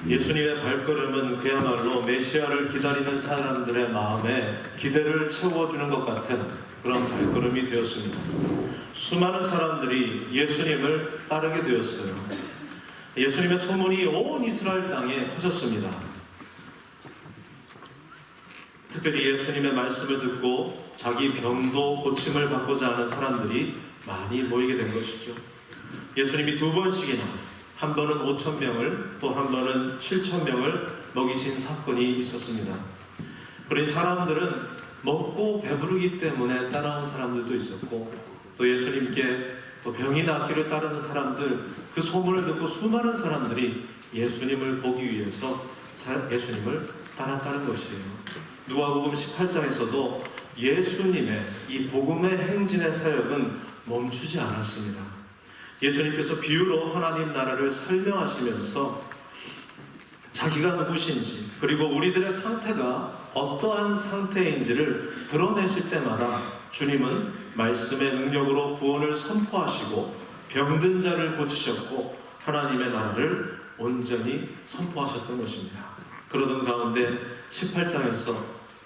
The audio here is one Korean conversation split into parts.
예수님의 발걸음은 그야말로 메시아를 기다리는 사람들의 마음에 기대를 채워주는 것 같은 그런 발걸음이 되었습니다. 수많은 사람들이 예수님을 따르게 되었어요. 예수님의 소문이 온 이스라엘 땅에 퍼졌습니다. 특별히 예수님의 말씀을 듣고 자기 병도 고침을 받고자 하는 사람들이 많이 모이게 된 것이죠. 예수님이 두 번씩이나, 한 번은 5,000명을, 또 한 번은 7,000명을 먹이신 사건이 있었습니다. 그러니 사람들은 먹고 배부르기 때문에 따라온 사람들도 있었고, 또 예수님께 또 병이 낫기를 따르는 사람들, 그 소문을 듣고 수많은 사람들이 예수님을 보기 위해서 예수님을 따랐다는 것이에요. 누가복음 18장에서도 예수님의 이 복음의 행진의 사역은 멈추지 않았습니다. 예수님께서 비유로 하나님 나라를 설명하시면서 자기가 누구신지, 그리고 우리들의 상태가 어떠한 상태인지를 드러내실 때마다 주님은 말씀의 능력으로 구원을 선포하시고 병든 자를 고치셨고 하나님의 나라를 온전히 선포하셨던 것입니다. 그러던 가운데 18장에서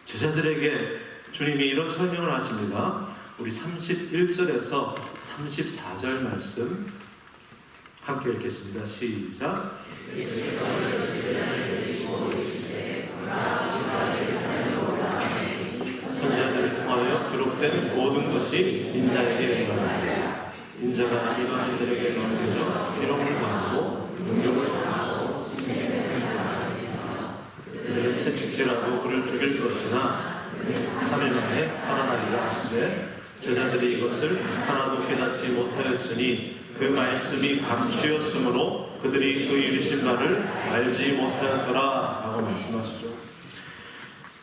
제자들에게 주님이 이런 설명을 하십니다. 우리 31절에서 34절 말씀 함께 읽겠습니다. 시작. 선지자들을 통하여 기록된 모든 것이 인자에게 임하리라. 인자가 이방인들에게 넘겨져 기록을 당하고 능력을 당하고 그들을 채찍질하고 그를 죽일 것이나 3일 만에 살아나리라 하시되 제자들이 이것을 하나도 깨닫지 못하였으니 그 말씀이 감추였으므로 그들이 그 이르신 바를 알지 못하였더라 라고 말씀하시죠.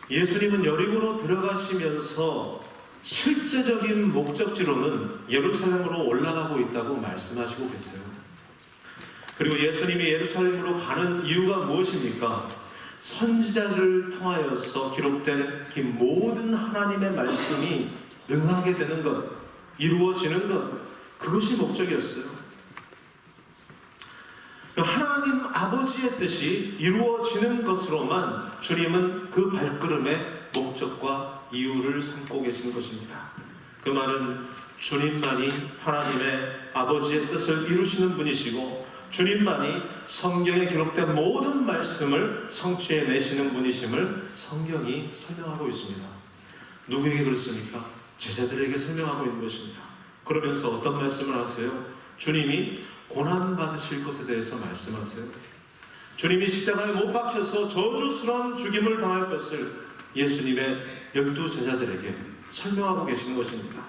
예수님은 여리고로 들어가시면서 실제적인 목적지로는 예루살렘으로 올라가고 있다고 말씀하시고 계세요. 그리고 예수님이 예루살렘으로 가는 이유가 무엇입니까? 선지자들을 통하여서 기록된 그 모든 하나님의 말씀이 응하게 되는 것, 이루어지는 것, 그것이 목적이었어요. 하나님 아버지의 뜻이 이루어지는 것으로만 주님은 그 발걸음의 목적과 이유를 삼고 계시는 것입니다. 그 말은 주님만이 하나님의 아버지의 뜻을 이루시는 분이시고 주님만이 성경에 기록된 모든 말씀을 성취해내시는 분이심을 성경이 설명하고 있습니다. 누구에게 그렇습니까? 제자들에게 설명하고 있는 것입니다. 그러면서 어떤 말씀을 하세요? 주님이 고난받으실 것에 대해서 말씀하세요. 주님이 십자가에 못 박혀서 저주스러운 죽임을 당할 것을 예수님의 12 제자들에게 설명하고 계시는 것입니다.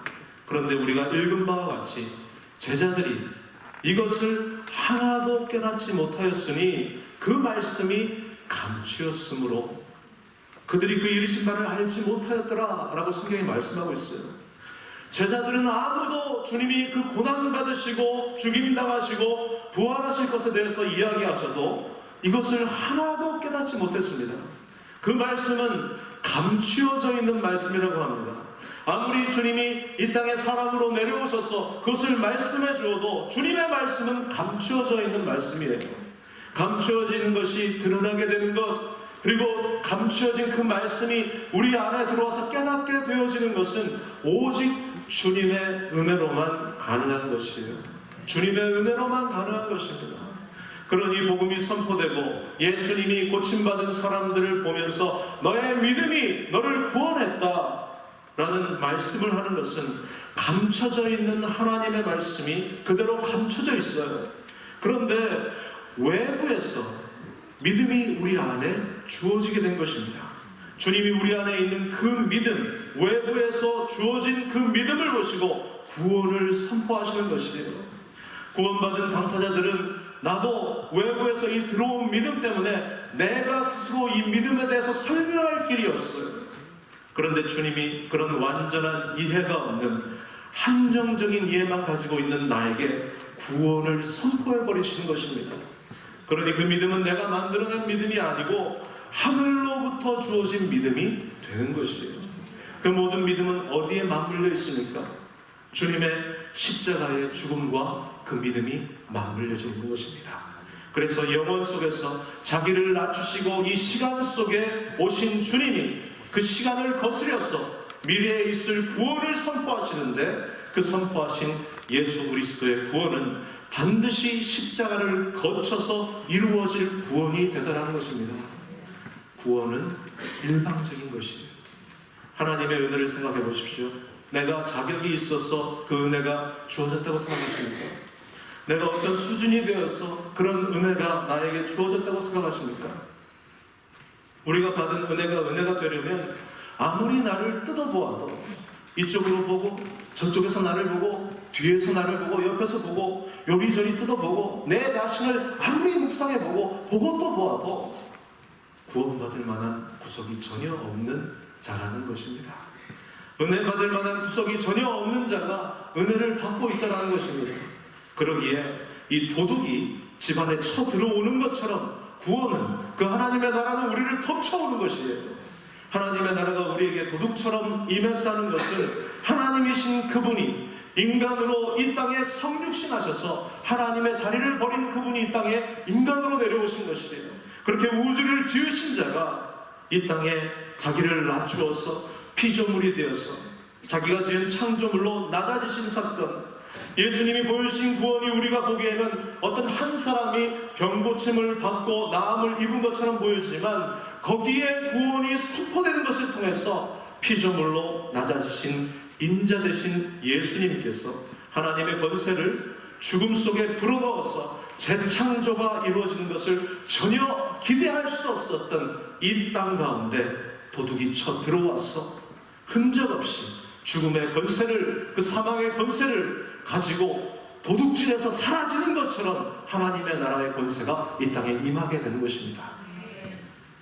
그런데 우리가 읽은 바와 같이 제자들이 이것을 하나도 깨닫지 못하였으니 그 말씀이 감추었으므로 그들이 그 이르신 바를 알지 못하였더라 라고 성경이 말씀하고 있어요. 제자들은 아무도 주님이 그 고난받으시고 죽임당하시고 부활하실 것에 대해서 이야기하셔도 이것을 하나도 깨닫지 못했습니다. 그 말씀은 감추어져 있는 말씀이라고 합니다. 아무리 주님이 이 땅에 사람으로 내려오셔서 그것을 말씀해 주어도 주님의 말씀은 감추어져 있는 말씀이에요. 감추어지는 것이 드러나게 되는 것, 그리고 감추어진 그 말씀이 우리 안에 들어와서 깨닫게 되어지는 것은 오직 주님의 은혜로만 가능한 것이에요. 주님의 은혜로만 가능한 것입니다. 그러니 복음이 선포되고 예수님이 고침받은 사람들을 보면서 너의 믿음이 너를 구원했다 라는 말씀을 하는 것은 감춰져 있는 하나님의 말씀이 그대로 감춰져 있어요. 그런데 외부에서 믿음이 우리 안에 주어지게 된 것입니다. 주님이 우리 안에 있는 그 믿음, 외부에서 주어진 그 믿음을 보시고 구원을 선포하시는 것이에요. 구원받은 당사자들은 나도 외부에서 이 들어온 믿음 때문에 내가 스스로 이 믿음에 대해서 설명할 길이 없어요. 그런데 주님이 그런 완전한 이해가 없는 한정적인 이해만 가지고 있는 나에게 구원을 선포해버리시는 것입니다. 그러니 그 믿음은 내가 만들어낸 믿음이 아니고 하늘로부터 주어진 믿음이 되는 것이에요. 그 모든 믿음은 어디에 맞물려 있습니까? 주님의 십자가의 죽음과 그 믿음이 맞물려져 있는 것입니다. 그래서 영원 속에서 자기를 낮추시고 이 시간 속에 오신 주님이 그 시간을 거스려서 미래에 있을 구원을 선포하시는데, 그 선포하신 예수 그리스도의 구원은 반드시 십자가를 거쳐서 이루어질 구원이 되더라는 것입니다. 구원은 일방적인 것이에요. 하나님의 은혜를 생각해 보십시오. 내가 자격이 있어서 그 은혜가 주어졌다고 생각하십니까? 내가 어떤 수준이 되어서 그런 은혜가 나에게 주어졌다고 생각하십니까? 우리가 받은 은혜가 되려면 아무리 나를 뜯어보아도, 이쪽으로 보고 저쪽에서 나를 보고 뒤에서 나를 보고 옆에서 보고 요리조리 뜯어보고 내 자신을 아무리 묵상해보고 보고 또 보아도 구원받을 만한 구석이 전혀 없는 자라는 것입니다. 은혜 받을 만한 구석이 전혀 없는 자가 은혜를 받고 있다는 것입니다. 그러기에 이 도둑이 집안에 쳐 들어오는 것처럼 구원은, 그 하나님의 나라는 우리를 덮쳐오는 것이에요. 하나님의 나라가 우리에게 도둑처럼 임했다는 것은 하나님이신 그분이 인간으로 이 땅에 성육신하셔서 하나님의 자리를 버린 그분이 이 땅에 인간으로 내려오신 것이에요. 그렇게 우주를 지으신 자가 이 땅에 자기를 낮추어서 피조물이 되어서 자기가 지은 창조물로 낮아지신 사건, 예수님이 보여주신 구원이 우리가 보기에는 어떤 한 사람이 병고침을 받고 나음을 입은 것처럼 보이지만, 거기에 구원이 선포되는 것을 통해서 피조물로 낮아지신 인자 되신 예수님께서 하나님의 권세를 죽음 속에 불어넣어서 재창조가 이루어지는 것을 전혀 기대할 수 없었던 이 땅 가운데 도둑이 쳐 들어와서 흔적 없이 죽음의 권세를, 그 사망의 권세를 가지고 도둑질해서 사라지는 것처럼 하나님의 나라의 권세가 이 땅에 임하게 되는 것입니다.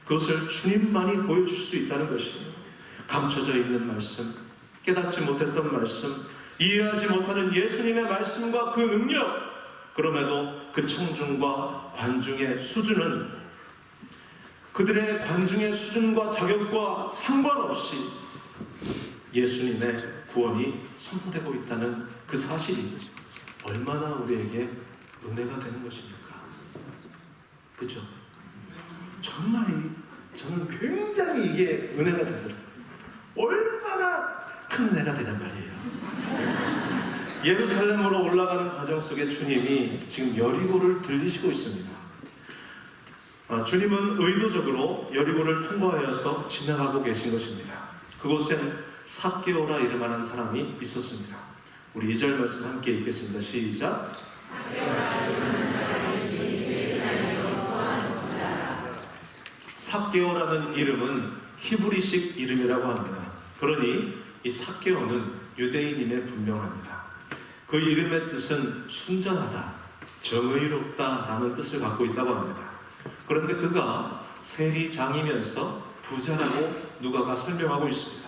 그것을 주님만이 보여줄 수 있다는 것이에요. 감춰져 있는 말씀, 깨닫지 못했던 말씀, 이해하지 못하는 예수님의 말씀과 그 능력, 그럼에도 그 청중과 관중의 수준은 그들의 관중의 수준과 자격과 상관없이 예수님의 구원이 선포되고 있다는 그 사실이 얼마나 우리에게 은혜가 되는 것입니까? 그렇죠? 정말 저는 굉장히 이게 은혜가 되더라고요. 얼마나 큰 은혜가 되냔 말이에요. 예루살렘으로 올라가는 과정 속에 주님이 지금 여리고를 들리시고 있습니다. 주님은 의도적으로 여리고를 통과하여서 지나가고 계신 것입니다. 그곳엔 삭개오라 이름하는 사람이 있었습니다. 우리 2절 말씀 함께 읽겠습니다. 시작. 삭개오라는 이름은 히브리식 이름이라고 합니다. 그러니 이 삭개오는 유대인임에 분명합니다. 그 이름의 뜻은 순전하다, 정의롭다 라는 뜻을 갖고 있다고 합니다. 그런데 그가 세리장이면서 부자라고 누가가 설명하고 있습니다.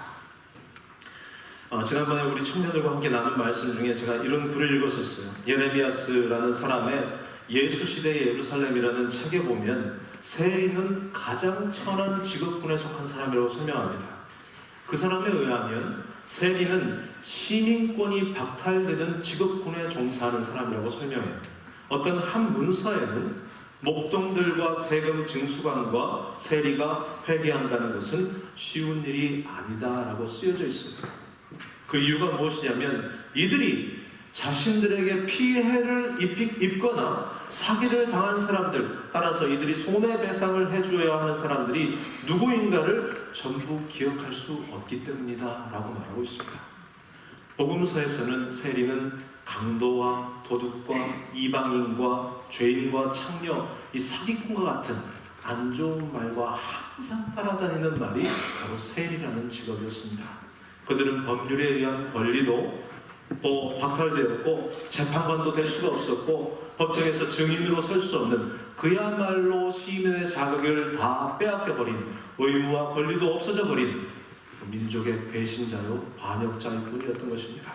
지난번에 우리 청년들과 함께 나눈 말씀 중에 제가 이런 글을 읽었었어요. 예레미야스라는 사람의 예수시대의 예루살렘이라는 책에 보면 세리는 가장 천한 직업군에 속한 사람이라고 설명합니다. 그 사람에 의하면 세리는 시민권이 박탈되는 직업군에 종사하는 사람이라고 설명해요. 어떤 한 문서에는 목동들과 세금 징수관과 세리가 회계한다는 것은 쉬운 일이 아니다라고 쓰여져 있습니다. 그 이유가 무엇이냐면 이들이 자신들에게 피해를 입거나 사기를 당한 사람들, 따라서 이들이 손해배상을 해줘야 하는 사람들이 누구인가를 전부 기억할 수 없기 때문이다 라고 말하고 있습니다. 복음서에서는 세리는 강도와 도둑과 이방인과 죄인과 창녀, 이 사기꾼과 같은 안 좋은 말과 항상 따라다니는 말이 바로 세리라는 직업이었습니다. 그들은 법률에 의한 권리도 또 박탈되었고 재판관도 될 수가 없었고 법정에서 증인으로 설 수 없는, 그야말로 시민의 자격을 다 빼앗겨버린, 의무와 권리도 없어져버린 민족의 배신자요 반역자일 뿐이었던 것입니다.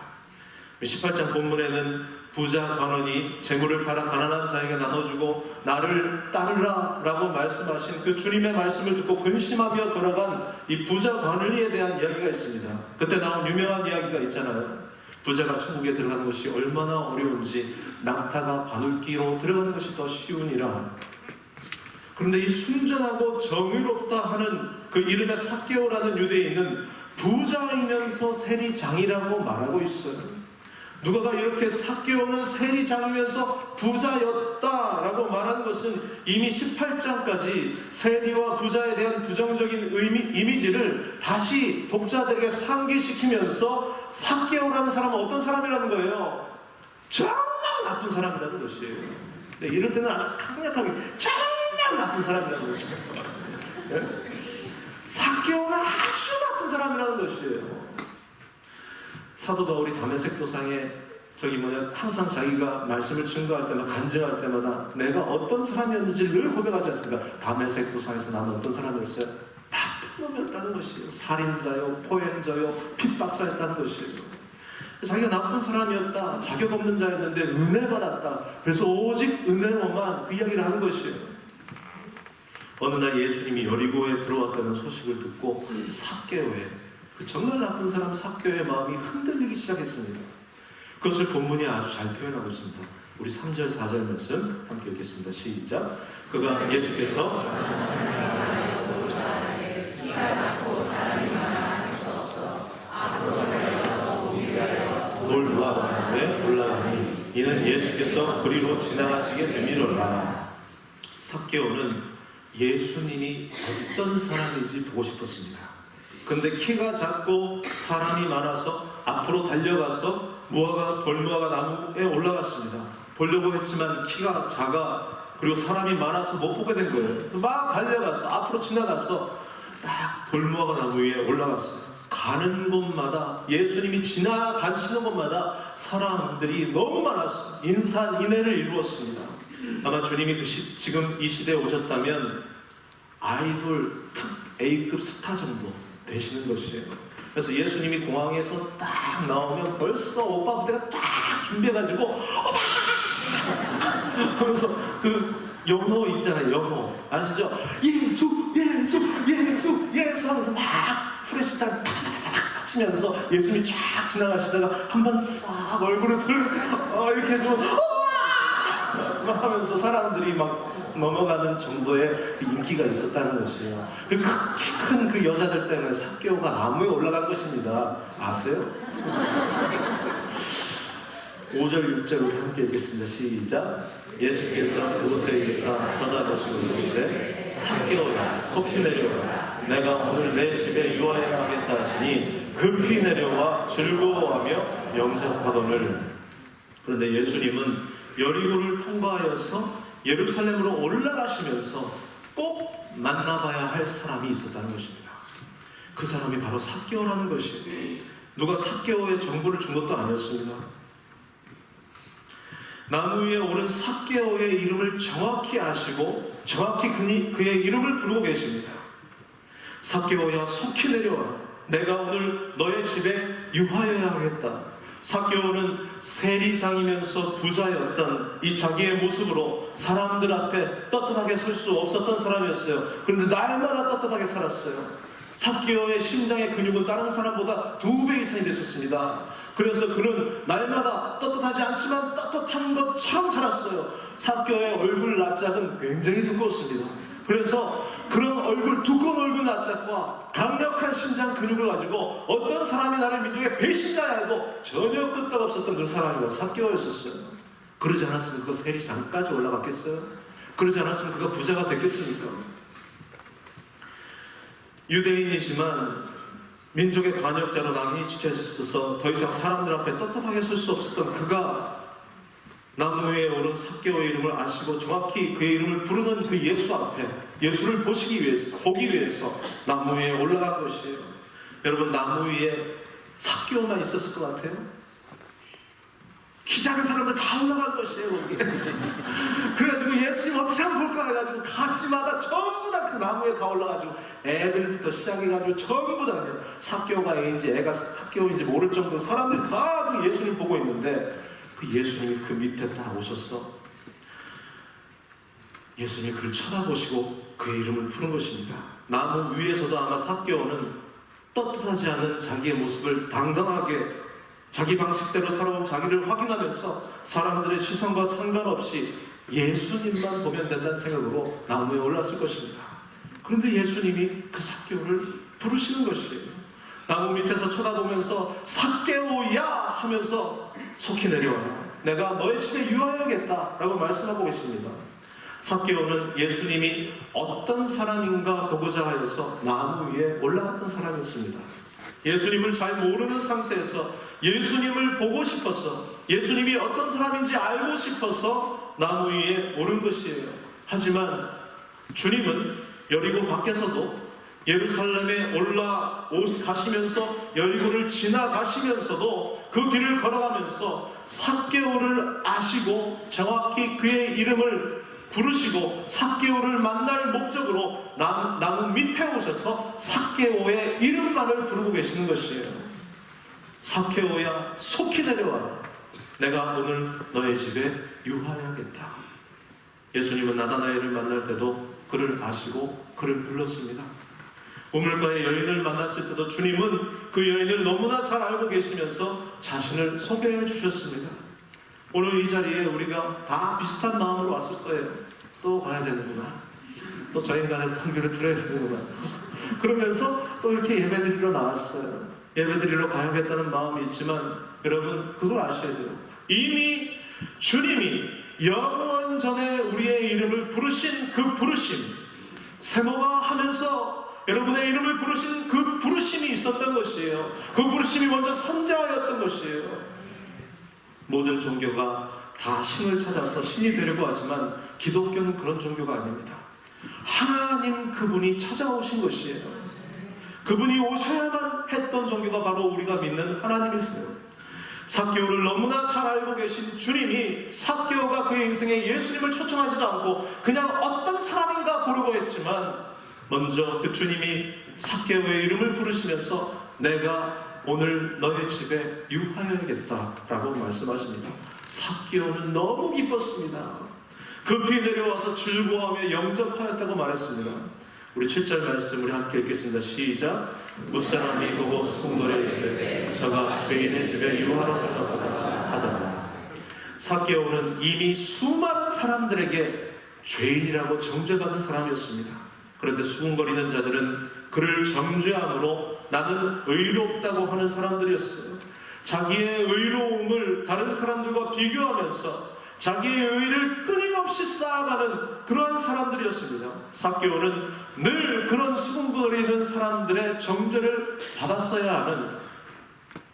18장 본문에는 부자 관원이 재물을 팔아 가난한 자에게 나눠주고 나를 따르라 라고 말씀하신 그 주님의 말씀을 듣고 근심하며 돌아간 이 부자 관리에 대한 이야기가 있습니다. 그때 나온 유명한 이야기가 있잖아요. 부자가 천국에 들어가는 것이 얼마나 어려운지 낙타가 바늘기로 들어가는 것이 더 쉬우니라. 그런데 이 순전하고 정의롭다 하는 그 이름의 삭개오라는 유대인은 부자이면서 세리장이라고 말하고 있어요. 누가가 이렇게 삭개오는 세리장이면서 부자였다라고 말하는 것은 이미 18장까지 세리와 부자에 대한 부정적인 이미지를 다시 독자들에게 상기시키면서 삭개오라는 사람은 어떤 사람이라는 거예요? 정말 나쁜 사람이라는 것이에요. 네, 이럴 때는 아주 강력하게 정말 나쁜 사람이라는 것이에요. 삭개오는 아주 나쁜 사람이라는 것이에요. 사도 바울이 다메섹 도상에 항상 자기가 말씀을 증거할 때마다 간증할 때마다 내가 어떤 사람이었는지 늘 고백하지 않습니까? 다메섹 도상에서 나는 어떤 사람이었어요? 나쁜 놈이었다는 것이에요. 살인자요, 포행자요, 핍박사였다는 것이에요. 자기가 나쁜 사람이었다, 자격 없는 자였는데 은혜 받았다. 그래서 오직 은혜로만 그 이야기를 하는 것이에요. 어느 날 예수님이 여리고에 들어왔다는 소식을 듣고 삭개오에 정말 나쁜 사람 삭개오의 마음이 흔들리기 시작했습니다. 그것을 본문이 아주 잘 표현하고 있습니다. 우리 3절 4절 말씀 함께 읽겠습니다. 시작. 그가 예수께서 돌 위에 올라가니 이는 예수께서 그리로 지나가시게 되미로라. 삭개오는 예수님이 어떤 사람인지 보고 싶었습니다. 근데 키가 작고 사람이 많아서 앞으로 달려가서 돌무화과 나무에 올라갔습니다. 보려고 했지만 키가 작아 그리고 사람이 많아서 못 보게 된 거예요. 막 달려가서 앞으로 지나가서 딱 돌무화과 나무 위에 올라갔어요. 가는 곳마다 예수님이 지나가시는 곳마다 사람들이 너무 많았어요. 인산인해를 이루었습니다. 아마 주님이 지금 이 시대에 오셨다면 아이돌 특 A급 스타 정도 되시는 것이에요. 그래서 예수님이 공항에서 딱 나오면 벌써 오빠 부대가 딱 준비해가지고 오빠 하면서 그 영어 있잖아요. 영어 아시죠? 예수 하면서 막 프레시탄 탁탁탁 치면서 예수님이 쫙 지나가시다가 한번 싹 얼굴을 들고 이렇게 해서 하면서 사람들이 막 넘어가는 정도의 인기가 있었다는 것이에요. 키 큰 그 여자들 때문에 삭개오가 나무에 올라간 것입니다. 아세요? 5절 6절을 함께 읽겠습니다. 시작. 예수께서 그곳에 이르사 쳐다보시고 이르시되 삭개오야 속히 내려오라. 내가 오늘 내 집에 유하여야 하겠다 하시니 급히 내려와 즐거워하며 영접하거늘. 그런데 예수님은 여리고를 통과하여서 예루살렘으로 올라가시면서 꼭 만나봐야 할 사람이 있었다는 것입니다. 그 사람이 바로 삭개오라는 것이에요. 누가 삭개오의 정보를 준 것도 아니었습니다. 나무 위에 오른 삭개오의 이름을 정확히 아시고 정확히 그의 이름을 부르고 계십니다. 삭개오야 속히 내려와라. 내가 오늘 너의 집에 유하여야 하겠다. 삭개오는 세리장이면서 부자였던 이 자기의 모습으로 사람들 앞에 떳떳하게 설 수 없었던 사람이었어요. 그런데 날마다 떳떳하게 살았어요. 삭개오의 심장의 근육은 다른 사람보다 2배 이상이 됐었습니다. 그래서 그는 날마다 떳떳하지 않지만 떳떳한 것처럼 살았어요. 삭개오의 얼굴 낯짝은 굉장히 두꺼웠습니다. 그래서 그런 두꺼운 얼굴 낯짝과 강력한 심장 근육을 가지고 어떤 사람이 나를 민족의 배신자야 해도 전혀 끄떡 없었던 그 사람이 삭개오였었어요. 그러지 않았으면 그가 세리장까지 올라갔겠어요? 그러지 않았으면 그가 부자가 됐겠습니까? 유대인이지만 민족의 반역자로 낭이 지켜졌어서 더 이상 사람들 앞에 떳떳하게 설 수 없었던 그가 나무 위에 오른 삭개오의 이름을 아시고 정확히 그의 이름을 부르는 그 예수 앞에 예수를 보기 위해서 나무 위에 올라간 것이에요. 여러분, 나무 위에 삭개오만 있었을 것 같아요? 키 작은 사람들 다 올라간 것이에요. 거기. 그래가지고 예수님 어떻게 한번 볼까 해가지고 가지마다 전부 다 그 나무에 다 올라가지고 애들부터 시작해가지고 전부 다 삭개오가 애인지 애가 삭개오인지 모를 정도로 사람들이 다 그 예수님 보고 있는데 그 예수님이 그 밑에 딱 오셔서 예수님이 그를 쳐다보시고 그의 이름을 부른 것입니다. 나무 위에서도 아마 삭개오는 떳떳하지 않은 자기의 모습을 당당하게 자기 방식대로 살아온 자기를 확인하면서 사람들의 시선과 상관없이 예수님만 보면 된다는 생각으로 나무에 올랐을 것입니다. 그런데 예수님이 그 삭개오를 부르시는 것이에요. 나무 밑에서 쳐다보면서 삭개오야 하면서 속히 내려와라. 내가 너의 집에 유하여야겠다 라고 말씀하고 계십니다. 삭개오는 예수님이 어떤 사람인가 보고자 하여서 나무 위에 올라갔던 사람이었습니다. 예수님을 잘 모르는 상태에서 예수님을 보고 싶어서, 예수님이 어떤 사람인지 알고 싶어서 나무 위에 오른 것이에요. 하지만 주님은 여리고 밖에서도 예루살렘에 올라가시면서 여리고를 지나가시면서도 그 길을 걸어가면서 삭개오를 아시고 정확히 그의 이름을 부르시고 삭개오를 만날 목적으로 나무 밑에 오셔서 삭개오의 이름만을 부르고 계시는 것이에요. 삭개오야, 속히 내려와라. 내가 오늘 너의 집에 유하여야겠다. 예수님은 나다나엘을 만날 때도 그를 아시고 그를 불렀습니다. 우물가의 여인을 만났을 때도 주님은 그 여인을 너무나 잘 알고 계시면서 자신을 소개해 주셨습니다. 오늘 이 자리에 우리가 다 비슷한 마음으로 왔을 거예요. 또 가야 되는구나. 또 저 인간의 설교를 들어야 되는구나. 그러면서 또 이렇게 예배드리러 나왔어요. 예배드리러 가야겠다는 마음이 있지만 여러분 그걸 아셔야 돼요. 이미 주님이 영원 전에 우리의 이름을 부르신 그 부르심, 세모가 하면서 여러분의 이름을 부르신 그 부르심이 있었던 것이에요. 그 부르심이 먼저 선자하였던 것이에요. 모든 종교가 다 신을 찾아서 신이 되려고 하지만 기독교는 그런 종교가 아닙니다. 하나님 그분이 찾아오신 것이에요. 그분이 오셔야만 했던 종교가 바로 우리가 믿는 하나님이세요. 삭개오를 너무나 잘 알고 계신 주님이 삭개오가 그의 인생에 예수님을 초청하지도 않고 그냥 어떤 사람인가 고르고 했지만 먼저 그 주님이 삭개오의 이름을 부르시면서 내가 오늘 너의 집에 유하여야겠다라고 말씀하십니다. 삭개오는 너무 기뻤습니다. 급히 내려와서 즐거워하며 영접하였다고 말했습니다. 우리 7절 말씀 우리 함께 읽겠습니다. 시작. 무사람이 보고 수군거려 이르되 저가 죄인의 집에 유하러 들어가다 하더라. 삭개오는 이미 수많은 사람들에게 죄인이라고 정죄받은 사람이었습니다. 그런데 수군거리는 자들은 그를 정죄함으로 나는 의롭다고 하는 사람들이었어요. 자기의 의로움을 다른 사람들과 비교하면서 자기의 의를 끊임없이 쌓아가는 그러한 사람들이었습니다. 삭개오는 늘 그런 수군거리는 사람들의 정죄를 받았어야 하는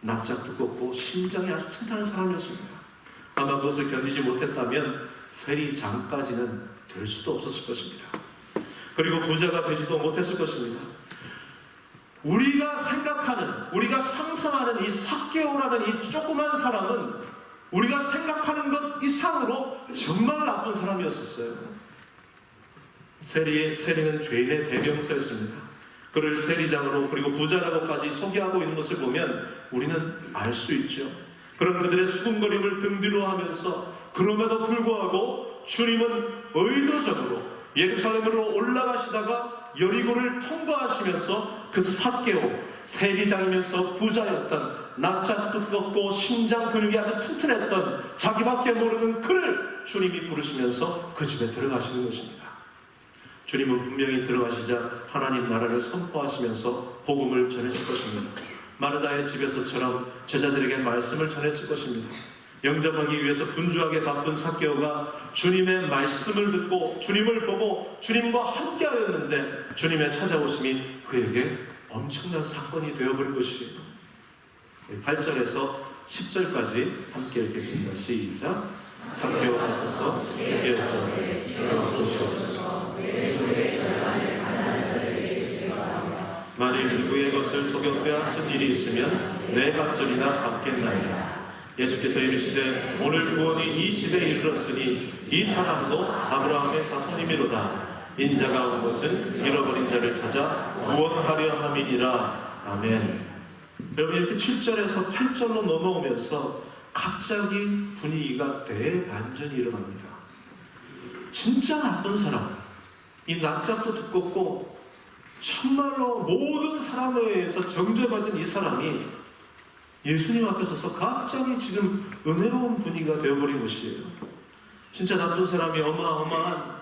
낯짝 두껍고 심장이 아주 튼튼한 사람이었습니다. 아마 그것을 견디지 못했다면 세리장까지는 될 수도 없었을 것입니다. 그리고 부자가 되지도 못했을 것입니다. 우리가 생각하는, 우리가 상상하는 이 삭개오라는 이 조그만 사람은 우리가 생각하는 것 이상으로 정말 나쁜 사람이었었어요. 세리는 죄인의 대명사였습니다. 그를 세리장으로 그리고 부자라고까지 소개하고 있는 것을 보면 우리는 알 수 있죠. 그런 그들의 수군거림을 등 뒤로 하면서 그럼에도 불구하고 주님은 의도적으로 예루살렘으로 올라가시다가 여리고를 통과하시면서 그 삭개오, 세리장이면서 부자였던 낯짝 두껍고 심장 근육이 아주 튼튼했던 자기밖에 모르는 그를 주님이 부르시면서 그 집에 들어가시는 것입니다. 주님은 분명히 들어가시자 하나님 나라를 선포하시면서 복음을 전했을 것입니다. 마르다의 집에서처럼 제자들에게 말씀을 전했을 것입니다. 영접하기 위해서 분주하게 바쁜 삭개오가 주님의 말씀을 듣고 주님을 보고 주님과 함께하였는데 주님의 찾아오심이 그에게 엄청난 사건이 되어버린 것이에요. 8절에서 10절까지 함께 읽겠습니다. 시작. 삭개오 하소서 주께 여쭤 보시옵소서. 만일 누구의 것을 속여 빼앗은 일이 있으면 내 갑절이나 받겠나이다. 예수께서 이르시되 오늘 구원이 이 집에 이르렀으니 이 사람도 아브라함의 자손이미로다. 인자가 온 것은 잃어버린 자를 찾아 구원하려 함이니라. 아멘. 여러분 이렇게 7절에서 8절로 넘어오면서 갑자기 분위기가 대반전이 일어납니다. 진짜 나쁜 사람, 이 낯짝도 두껍고 정말로 모든 사람에 의해서 정죄받은 이 사람이 예수님 앞에 서서 갑자기 지금 은혜로운 분위기가 되어버린 것이에요. 진짜 나쁜 사람이 어마어마한,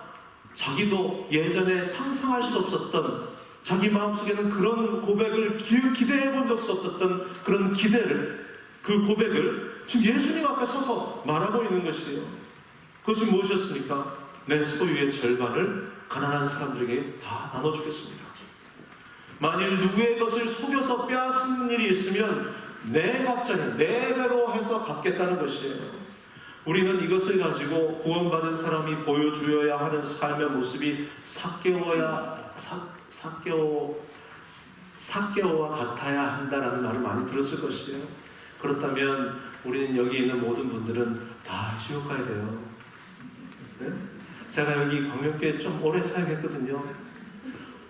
자기도 예전에 상상할 수 없었던, 자기 마음속에는 그런 고백을 기대해 본 적도 없었던 그런 기대를, 그 고백을 지금 예수님 앞에 서서 말하고 있는 것이에요. 그것이 무엇이었습니까? 내 소유의 절반을 가난한 사람들에게 다 나눠주겠습니다. 만일 누구의 것을 속여서 빼앗은 일이 있으면 내 갑절에 내 배로 해서 갚겠다는 것이에요. 우리는 이것을 가지고 구원받은 사람이 보여주어야 하는 삶의 모습이 삭개오와 같아야 한다라는 말을 많이 들었을 것이에요. 그렇다면 우리는 여기 있는 모든 분들은 다 지옥 가야 돼요. 네? 제가 여기 광명교회 좀 오래 사역했거든요.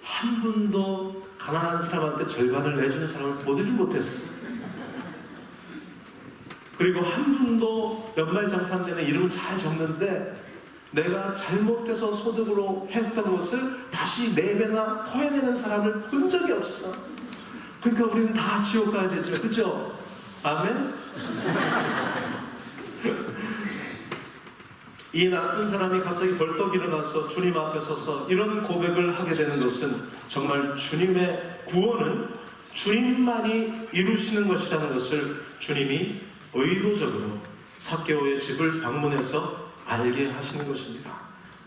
한 분도 가난한 사람한테 절반을 내주는 사람을 보지 못했어. 그리고 한 분도 연말정산 때는 이름을 잘 적는데 내가 잘못해서 소득으로 했던 것을 다시 4배나 토해내는 사람을 본 적이 없어. 그러니까 우리는 다 지옥 가야 되죠. 그죠? 아멘? 이 나쁜 사람이 갑자기 벌떡 일어나서 주님 앞에 서서 이런 고백을 하게 되는 것은 정말 주님의 구원은 주님만이 이루시는 것이라는 것을 주님이 의도적으로 삭개오의 집을 방문해서 알게 하시는 것입니다.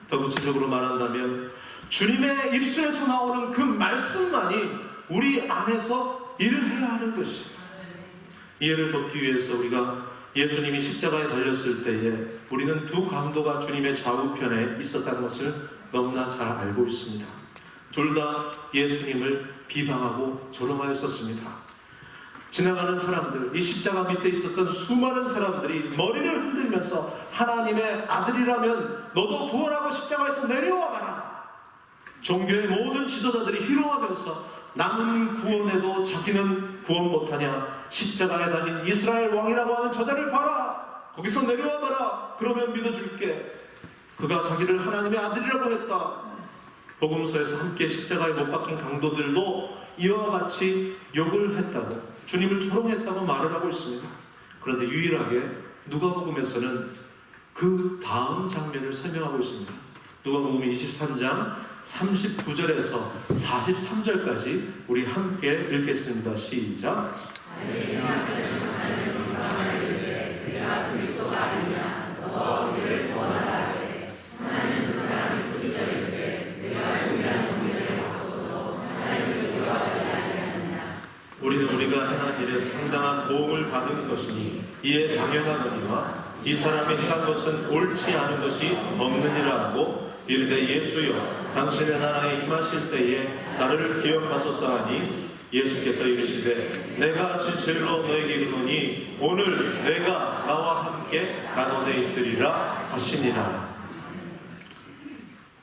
더 구체적으로 말한다면 주님의 입술에서 나오는 그 말씀만이 우리 안에서 일을 해야 하는 것입니다. 이해를 돕기 위해서 우리가 예수님이 십자가에 달렸을 때에 우리는 두 강도가 주님의 좌우편에 있었다는 것을 너무나 잘 알고 있습니다. 둘 다 예수님을 비방하고 조롱하였었습니다. 지나가는 사람들, 이 십자가 밑에 있었던 수많은 사람들이 머리를 흔들면서 하나님의 아들이라면 너도 구원하고 십자가에서 내려와 봐라. 종교의 모든 지도자들이 희롱하면서 남은 구원에도 자기는 구원 못하냐, 십자가에 달린 이스라엘 왕이라고 하는 저자를 봐라, 거기서 내려와 봐라, 그러면 믿어줄게. 그가 자기를 하나님의 아들이라고 했다. 복음서에서 함께 십자가에 못 박힌 강도들도 이와 같이 욕을 했다고, 주님을 조롱했다고 말을 하고 있습니다. 그런데 유일하게 누가복음에서는 그 다음 장면을 설명하고 있습니다. 누가복음 23장 39절에서 43절까지 우리 함께 읽겠습니다. 시작. 우리는 우리가 행한 일에 상당한 보응을 받은 것이니 이에 당연하거니와 이 사람이 행한 것은 옳지 않은 것이 없느니라 하고 이르되 예수여 당신의 나라에 임하실 때에 나를 기억하소서 하니 예수께서 이르시되 내가 진실로 너에게 이르노니 오늘 내가 나와 함께 가노에 있으리라 하시니라.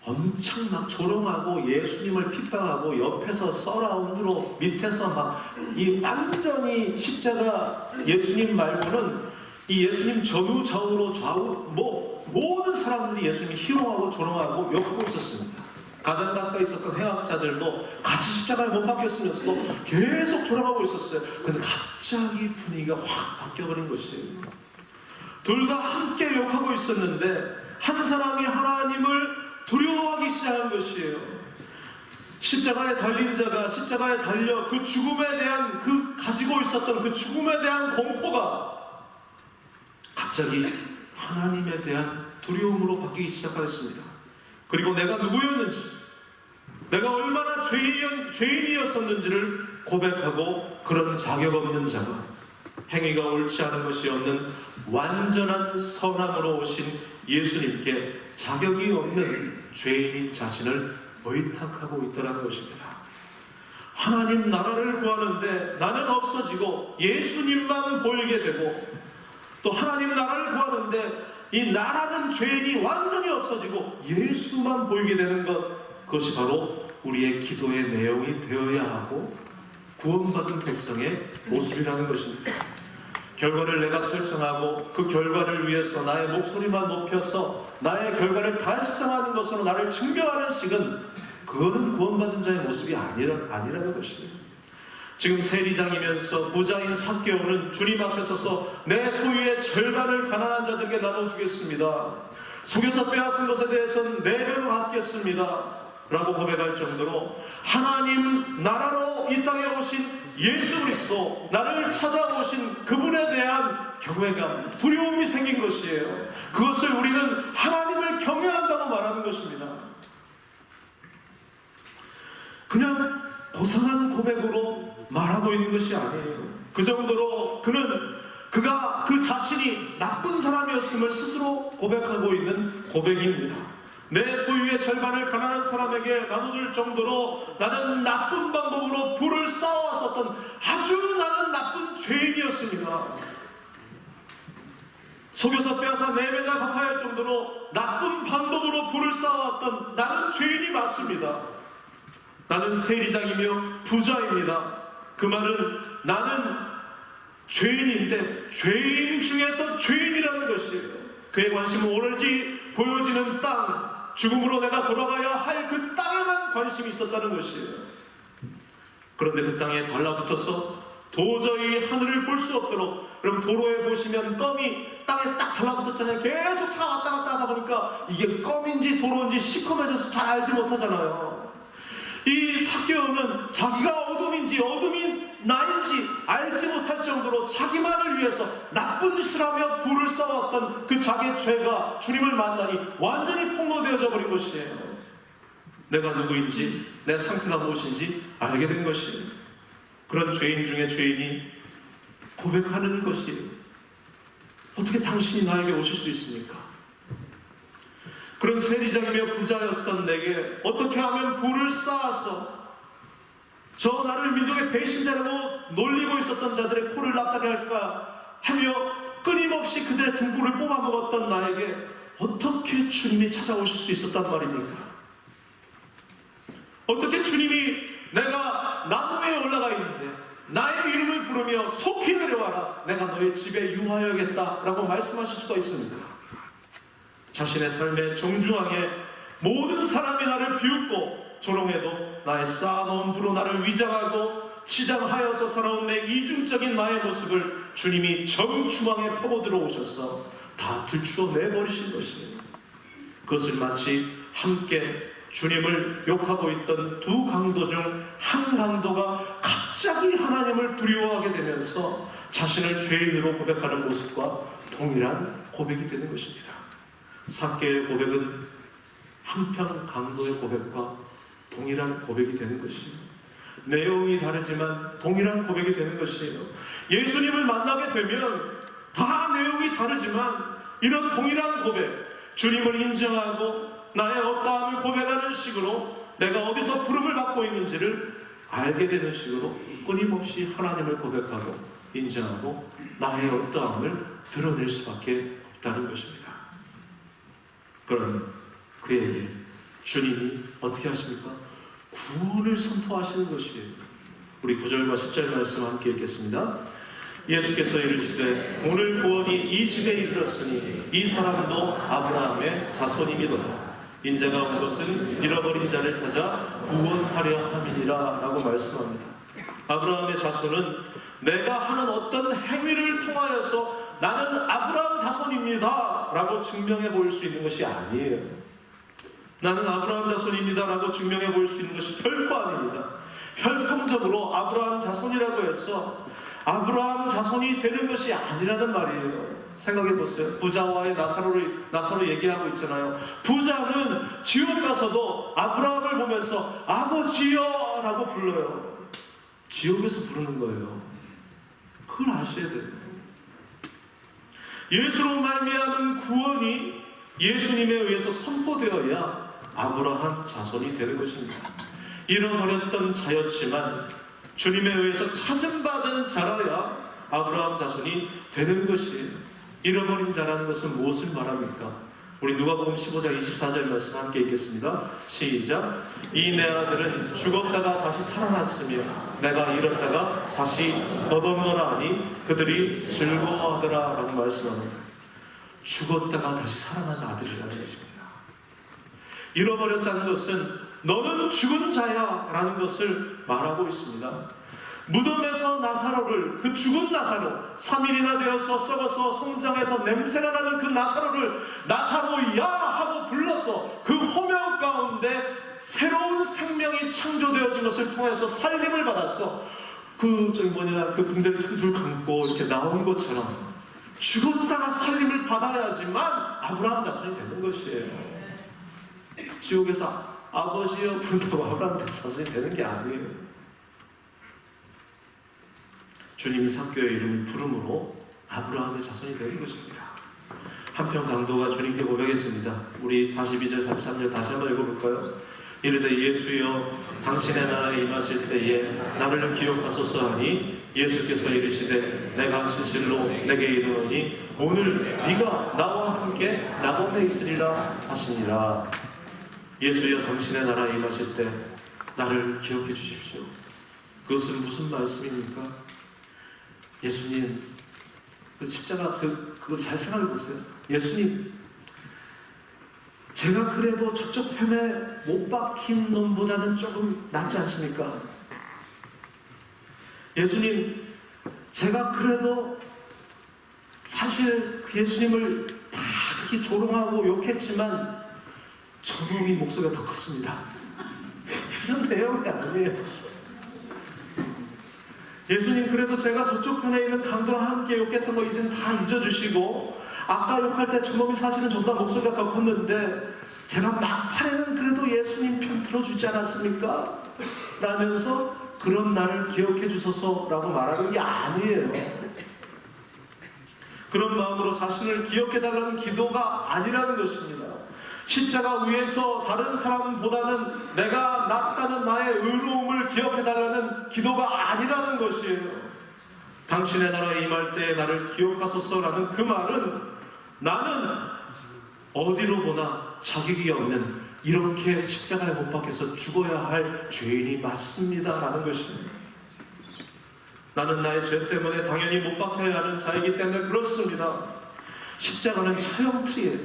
엄청 막 조롱하고 예수님을 핍박하고 옆에서 서라운드로 밑에서 막 이 완전히 십자가 예수님 말고는 이 예수님 전후 좌우로 좌우 모든 사람들이 예수님이 희롱하고 조롱하고 욕하고 있었습니다. 가장 가까이 있었던 해학자들도 같이 십자가에 못 박혔으면서도 계속 조롱하고 있었어요. 그런데 갑자기 분위기가 확 바뀌어버린 것이에요. 둘 다 함께 욕하고 있었는데 한 사람이 하나님을 두려워하기 시작한 것이에요. 십자가에 달린 자가 십자가에 달려 그 죽음에 대한 그 가지고 있었던 그 죽음에 대한 공포가 갑자기 하나님에 대한 두려움으로 바뀌기 시작하였습니다. 그리고 내가 누구였는지, 내가 얼마나 죄인이었었는지를 고백하고 그런 자격 없는 자가 행위가 옳지 않은 것이 없는 완전한 선함으로 오신 예수님께 자격이 없는 죄인인 자신을 의탁하고 있더라는 것입니다. 하나님 나라를 구하는데 나는 없어지고 예수님만 보이게 되고, 또 하나님 나라를 구하는데 이 나라는 죄인이 완전히 없어지고 예수만 보이게 되는 것, 그것이 바로 우리의 기도의 내용이 되어야 하고 구원받은 백성의 모습이라는 것입니다. 결과를 내가 설정하고 그 결과를 위해서 나의 목소리만 높여서 나의 결과를 달성하는 것으로 나를 증명하는 식은, 그거는 구원받은 자의 모습이 아니라는 것이에요. 지금 세리장이면서 부자인 삭개오는 주님 앞에 서서 내 소유의 절반을 가난한 자들에게 나눠주겠습니다. 속여서 빼앗은 것에 대해서는 4배로 갚겠습니다 라고 고백할 정도로 하나님 나라로 이 땅에 오신 예수 그리스도, 나를 찾아오신 그분에 대한 경외감, 두려움이 생긴 것이에요. 그것을 우리는 하나님을 경외한다고 말하는 것입니다. 그냥 고상한 고백으로 말하고 있는 것이 아니에요. 그 정도로 그가 그 자신이 나쁜 사람이었음을 스스로 고백하고 있는 고백입니다. 내 소유의 절반을 가난한 사람에게 나눠줄 정도로 나는 나쁜 방법으로 부를 쌓아왔었던 아주 나는 나쁜 죄인이었습니다. 속여서 빼앗아 4배나 갚아야 할 정도로 나쁜 방법으로 부를 쌓아왔던 나는 죄인이 맞습니다. 나는 세리장이며 부자입니다. 그 말은 나는 죄인인데 죄인 중에서 죄인이라는 것이에요. 그의 관심은 오로지 보여지는 땅, 죽음으로 내가 돌아가야 할 그 땅에만 관심이 있었다는 것이에요. 그런데 그 땅에 달라붙어서 도저히 하늘을 볼 수 없도록, 여러분 도로에 보시면 껌이 땅에 딱 달라붙었잖아요. 계속 차 왔다 갔다 하다 보니까 이게 껌인지 도로인지 시커매져서 잘 알지 못하잖아요. 이 삭개오는 자기가 어둠인지 어둠이 나인지 알지 못할 정도로 자기만을 위해서 나쁜 짓을 하며 부를 쌓아왔던 그 자기의 죄가 주님을 만나니 완전히 폭로되어져 버린 것이에요. 내가 누구인지 내 상태가 무엇인지 알게 된 것이에요. 그런 죄인 중에 죄인이 고백하는 것이에요. 어떻게 당신이 나에게 오실 수 있습니까? 그런 세리장이며 부자였던 내게 어떻게 하면 부를 쌓아서 저 나를 민족의 배신자라고 놀리고 있었던 자들의 코를 납작하게 할까 하며 끊임없이 그들의 등골을 뽑아먹었던 나에게 어떻게 주님이 찾아오실 수 있었단 말입니까? 어떻게 주님이 내가 나무 위에 올라가 있는데 나의 이름을 부르며 속히 내려와라, 내가 너의 집에 유하여야겠다 라고 말씀하실 수가 있습니까? 자신의 삶의 정중앙에 모든 사람이 나를 비웃고 조롱해도 나의 쌓아놓은 부로 나를 위장하고 치장하여서 살아온 내 이중적인 나의 모습을 주님이 정중앙에 펴고 들어오셔서 다 들추어내버리신 것이에요. 그것을 마치 함께 주님을 욕하고 있던 두 강도 중 한 강도가 갑자기 하나님을 두려워하게 되면서 자신을 죄인으로 고백하는 모습과 동일한 고백이 되는 것입니다. 삭개의 고백은 한편 강도의 고백과 동일한 고백이 되는 것이에요. 내용이 다르지만 동일한 고백이 되는 것이에요. 예수님을 만나게 되면 다 내용이 다르지만 이런 동일한 고백, 주님을 인정하고 나의 어떠함을 고백하는 식으로 내가 어디서 부름을 받고 있는지를 알게 되는 식으로 끊임없이 하나님을 고백하고 인정하고 나의 어떠함을 드러낼 수밖에 없다는 것입니다. 그런 그에게 주님이 어떻게 하십니까? 구원을 선포하시는 것이에요. 우리 9절과 10절 말씀 함께 읽겠습니다. 예수께서 이르시되 오늘 구원이 이 집에 이르렀으니 이 사람도 아브라함의 자손이미로다. 인자가 온 것은 잃어버린 자를 찾아 구원하려 함이니라 라고 말씀합니다. 아브라함의 자손은 내가 하는 어떤 행위를 통하여서 나는 아브라함 자손입니다 라고 증명해 보일 수 있는 것이 아니에요. 나는 아브라함 자손입니다 라고 증명해 보일 수 있는 것이 결코 아닙니다. 혈통적으로 아브라함 자손이라고 해서 아브라함 자손이 되는 것이 아니라는 말이에요. 생각해 보세요. 부자와의 나사로 얘기하고 있잖아요. 부자는 지옥 가서도 아브라함을 보면서 아버지여 라고 불러요. 지옥에서 부르는 거예요. 그걸 아셔야 돼요. 예수로 말미암은 구원이 예수님에 의해서 선포되어야 아브라함 자손이 되는 것입니다. 잃어버렸던 자였지만 주님에 의해서 찾음받은 자라야 아브라함 자손이 되는 것이에요. 잃어버린 자라는 것은 무엇을 말합니까? 우리 누가복음 15장 24절 말씀 함께 읽겠습니다. 시작. 이 내 아들은 죽었다가 다시 살아났으며 내가 잃었다가 다시 얻었노라 하니 그들이 즐거워하더라 라고 말씀합니다. 죽었다가 다시 살아난 아들이라는 것입니다. 잃어버렸다는 것은 너는 죽은 자야 라는 것을 말하고 있습니다. 무덤에서 나사로를, 그 죽은 나사로, 3일이나 되어서 썩어서 성장해서 냄새가 나는 그 나사로를 나사로야 하고 불러서 그 호명 가운데 새로운 생명이 창조되어진 것을 통해서 살림을 받았어. 그 붕대를 툴툴 감고 이렇게 나온 것처럼 죽었다가 살림을 받아야지만 아브라함 자손이 되는 것이에요. 지옥에서 아버지여 부른다고 아브라함 자손이 되는 게 아니에요. 주님이 삭개오의 이름을 부름으로 아브라함의 자손이 되는 것입니다. 한편 강도가 주님께 고백했습니다. 우리 42절 33절 다시 한번 읽어볼까요? 이르되 예수여 당신의 나라에 임하실 때에 나를 기억하소서 하니 예수께서 이르시되 내가 진실로 내게 이르노니 오늘 네가 나와 함께 낙원에 있으리라 하시니라. 예수여 당신의 나라에 임하실 때 나를 기억해 주십시오. 그것은 무슨 말씀입니까? 예수님, 그 십자가 그걸 잘 생각해 보세요. 예수님, 제가 그래도 저쪽 편에 못 박힌 놈보다는 조금 낫지 않습니까? 예수님, 제가 그래도 사실 그 예수님을 다 그렇게 조롱하고 욕했지만 저놈이 목소리가 더 컸습니다. 이런 내용이 아니에요. 예수님, 그래도 제가 저쪽 편에 있는 강도와 함께 욕했던 거 이제는 다 잊어주시고 아까 욕할 때 저놈이 사실은 저보다 목소리가 더 컸는데 제가 막판에는 그래도 예수님 편 들어주지 않았습니까? 라면서 그런 나를 기억해 주소서라고 말하는 게 아니에요. 그런 마음으로 자신을 기억해 달라는 기도가 아니라는 것입니다. 십자가 위에서 다른 사람보다는 내가 낫다는 나의 의로움을 기억해 달라는 기도가 아니라는 것이에요. 당신의 나라에 임할 때에 나를 기억하소서라는 그 말은 나는 어디로 보나 자격이 없는 이렇게 십자가에 못 박혀서 죽어야 할 죄인이 맞습니다 라는 것입니다. 나는 나의 죄 때문에 당연히 못 박혀야 하는 자이기 때문에 그렇습니다. 십자가는 처형틀이에요.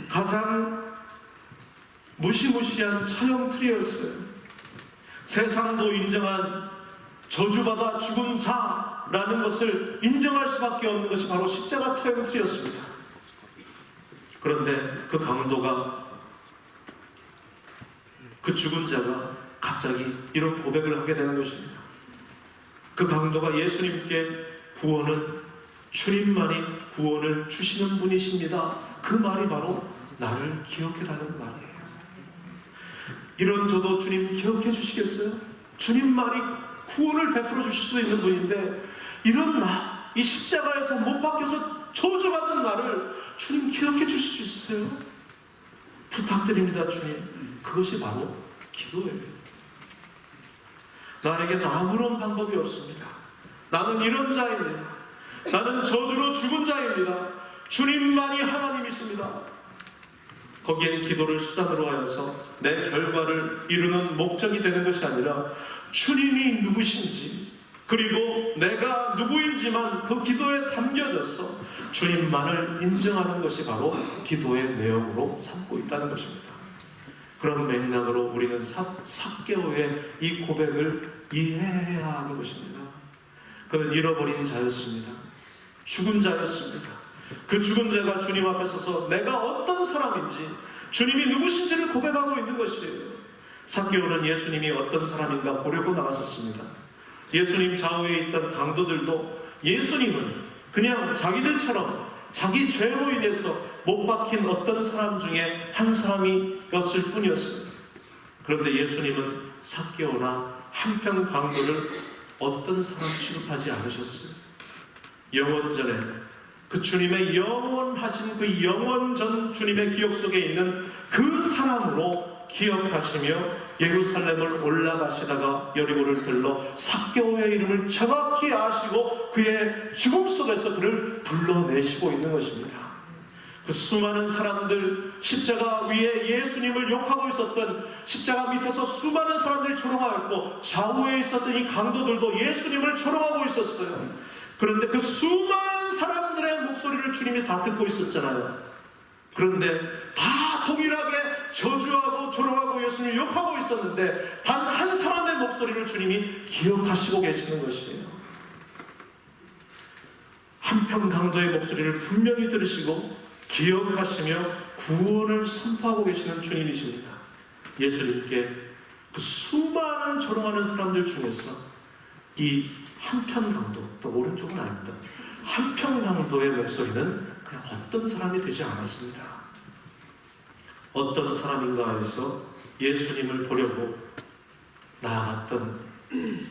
가장 무시무시한 처형틀이었어요. 세상도 인정한 저주받아 죽은 자라는 것을 인정할 수밖에 없는 것이 바로 십자가 처형틀이었습니다. 그런데 그 강도가, 그 죽은 자가 갑자기 이런 고백을 하게 되는 것입니다. 그 강도가 예수님께 구원은 주님만이 구원을 주시는 분이십니다. 그 말이 바로 나를 기억해달라는 말이에요. 이런 저도 주님 기억해 주시겠어요? 주님만이 구원을 베풀어 주실 수 있는 분인데 이런 나, 이 십자가에서 못 박혀서 저주받은 나를 주님 기억해 주실 수 있어요? 부탁드립니다, 주님. 그것이 바로 기도예요. 나에게는 아무런 방법이 없습니다. 나는 이런 자입니다. 나는 저주로 죽은 자입니다. 주님만이 하나님이십니다. 거기에는 기도를 수단으로 하여서 내 결과를 이루는 목적이 되는 것이 아니라 주님이 누구신지 그리고 내가 누구인지만 그 기도에 담겨져서 주님만을 인정하는 것이 바로 기도의 내용으로 삼고 있다는 것입니다. 그런 맥락으로 우리는 삭개오의 이 고백을 이해해야 하는 것입니다. 그는 잃어버린 자였습니다. 죽은 자였습니다. 그 죽은 자가 주님 앞에 서서 내가 어떤 사람인지 주님이 누구신지를 고백하고 있는 것이에요. 삭개오는 예수님이 어떤 사람인가 보려고 나갔었습니다. 예수님 좌우에 있던 강도들도 예수님은 그냥 자기들처럼 자기 죄로 인해서 못 박힌 어떤 사람 중에 한 사람이었을 뿐이었어요. 그런데 예수님은 삭개오나 한편 강도를 어떤 사람 취급하지 않으셨어요. 영원전에 그 주님의 영원하신 그 영원전 주님의 기억 속에 있는 그 사람으로 기억하시며 예루살렘을 올라가시다가 여리고를 들러 삭개오의 이름을 정확히 아시고 그의 죽음 속에서 그를 불러내시고 있는 것입니다. 그 수많은 사람들, 십자가 위에 예수님을 욕하고 있었던, 십자가 밑에서 수많은 사람들이 조롱하였고 좌우에 있었던 이 강도들도 예수님을 조롱하고 있었어요. 그런데 그 수많은 사람들의 목소리를 주님이 다 듣고 있었잖아요. 그런데 다 동일하게 저주하고 조롱하고 예수님을 욕하고 있었는데 단 한 사람의 목소리를 주님이 기억하시고 계시는 것이에요. 한평강도의 목소리를 분명히 들으시고 기억하시며 구원을 선포하고 계시는 주님이십니다. 예수님께 그 수많은 조롱하는 사람들 중에서 이 한평강도, 또 오른쪽은 아닙니다. 한평강도의 목소리는 그냥 어떤 사람이 되지 않았습니다. 어떤 사람인가 해서 예수님을 보려고 나아갔던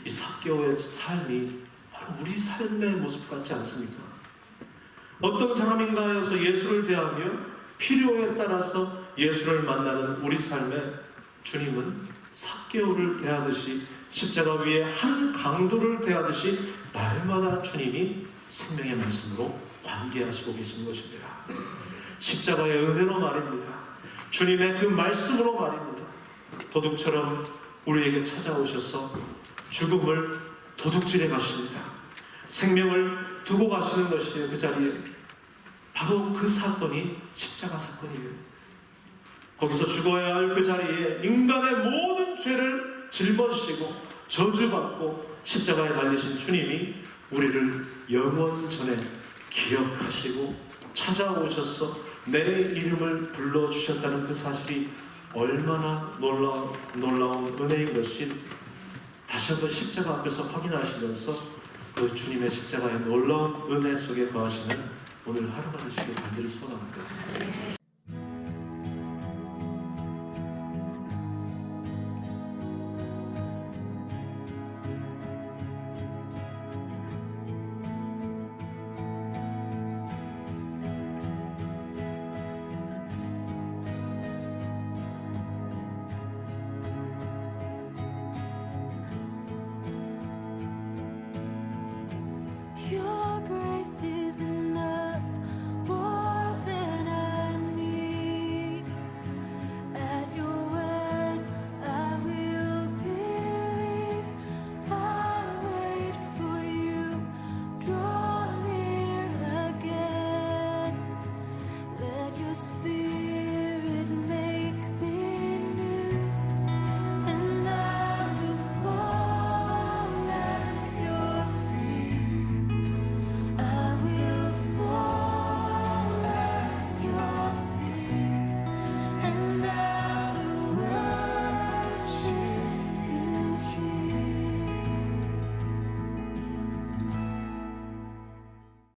이 삭개오의 삶이 바로 우리 삶의 모습 같지 않습니까? 어떤 사람인가 해서 예수를 대하며 필요에 따라서 예수를 만나는 우리 삶에 주님은 삭개오를 대하듯이 십자가 위에 한 강도를 대하듯이 날마다 주님이 생명의 말씀으로 관계하시고 계시는 것입니다. 십자가의 은혜로 말입니다. 주님의 그 말씀으로 말입니다. 도둑처럼 우리에게 찾아오셔서 죽음을 도둑질해 가십니다. 생명을 두고 가시는 것이에요. 그 자리에 바로 그 사건이 십자가 사건이에요. 거기서 죽어야 할 그 자리에 인간의 모든 죄를 짊어지시고 저주받고 십자가에 달리신 주님이 우리를 영원전에 기억하시고 찾아오셔서 내 이름을 불러주셨다는 그 사실이 얼마나 놀라운 은혜인 것이 다시 한번 십자가 앞에서 확인하시면서 그 주님의 십자가의 놀라운 은혜 속에 거하시는 오늘 하루가 되시길 간절히 소원합니다.